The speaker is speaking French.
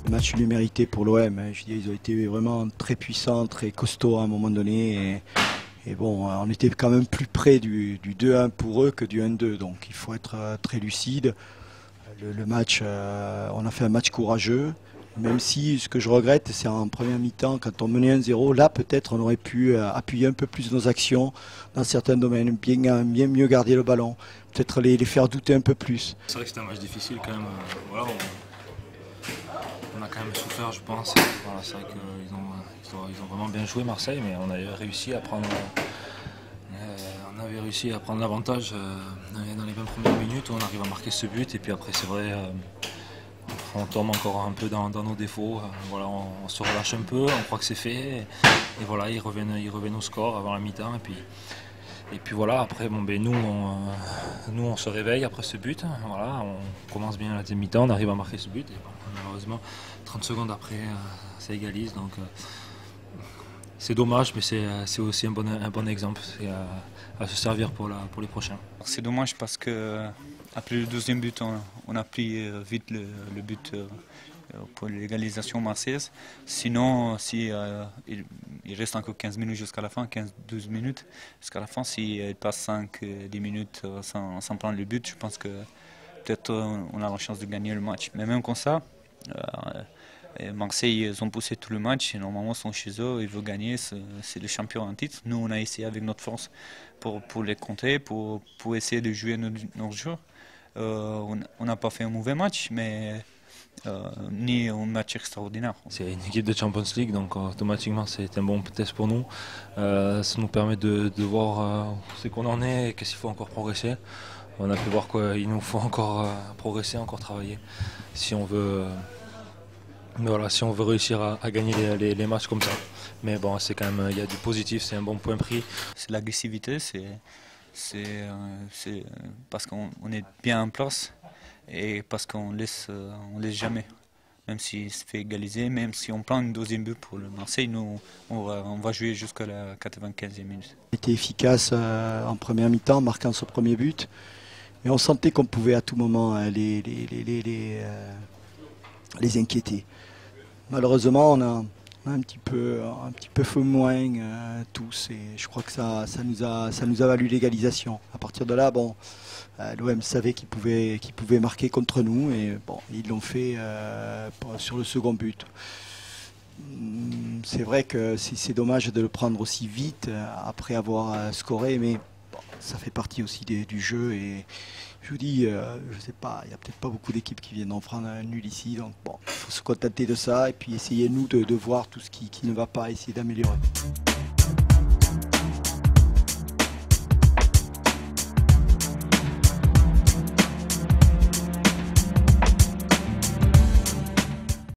match nul mérité pour l'OM. Je dis, ils ont été vraiment très puissants, très costauds à un moment donné. Et bon, on était quand même plus près du 2-1 pour eux que du 1-2. Donc il faut être très lucide. Le match, on a fait un match courageux. Même si ce que je regrette, c'est en première mi-temps, quand on menait 1-0, là peut-être on aurait pu appuyer un peu plus nos actions dans certains domaines, bien mieux garder le ballon, peut-être les faire douter un peu plus. C'est vrai que c'était un match difficile quand même. Voilà, on a quand même souffert, je pense. Voilà, c'est vrai qu'ils ont vraiment bien joué Marseille, mais on avait réussi à prendre, l'avantage dans les 20 premières minutes où on arrive à marquer ce but. Et puis après, c'est vrai, on tombe encore un peu dans nos défauts. Voilà, on se relâche un peu, on croit que c'est fait. Et voilà, ils reviennent au score avant la mi-temps. Et puis voilà, après, bon, ben, nous, on se réveille après ce but. Voilà, on commence bien la deuxième mi-temps, on arrive à marquer ce but. Et bon, malheureusement, 30 secondes après, ça égalise. Donc, c'est dommage, mais c'est aussi un bon exemple. C'est à se servir pour les prochains. C'est dommage parce que après le deuxième but, on a pris vite le but pour l'égalisation marseillaise. Sinon, si il reste encore 15 minutes jusqu'à la fin, 15-12 minutes jusqu'à la fin, s'il passe 5-10 minutes sans prendre le but, je pense que peut-être on a la chance de gagner le match. Mais même comme ça, Marseille, ils ont poussé tout le match. Et normalement, ils sont chez eux, ils veulent gagner. C'est le champion en titre. Nous, on a essayé avec notre force pour les contrer, pour essayer de jouer nos jeux. On n'a pas fait un mauvais match, mais ni un match extraordinaire. C'est une équipe de Champions League, donc automatiquement c'est un bon test pour nous. Ça nous permet de voir ce qu'on en est et qu'est-ce qu'il faut encore progresser. On a pu voir qu'il nous faut encore progresser, encore travailler. Si on veut, si on veut réussir à gagner les matchs comme ça. Mais bon, c'est quand même, il y a du positif, c'est un bon point pris. C'est l'agressivité, c'est parce qu'on est bien en place et parce qu'on laisse jamais. Même s'il se fait égaliser, même si on prend une deuxième but pour le Marseille, nous on va jouer jusqu'à la 95e minute. On était efficace en première mi-temps, marquant ce premier but. Mais on sentait qu'on pouvait à tout moment les inquiéter. Malheureusement, on a un petit peu fait moins tous, et je crois que ça nous a valu l'égalisation. À partir de là, bon, l'OM savait qu'il pouvait marquer contre nous, et bon, ils l'ont fait sur le second but. C'est vrai que c'est dommage de le prendre aussi vite après avoir scoré, mais bon, ça fait partie aussi du jeu. Et je vous dis, je sais pas, il n'y a peut-être pas beaucoup d'équipes qui viennent d'en prendre un nul ici, donc bon, il faut se contenter de ça et puis essayer nous de voir tout ce qui ne va pas, essayer d'améliorer.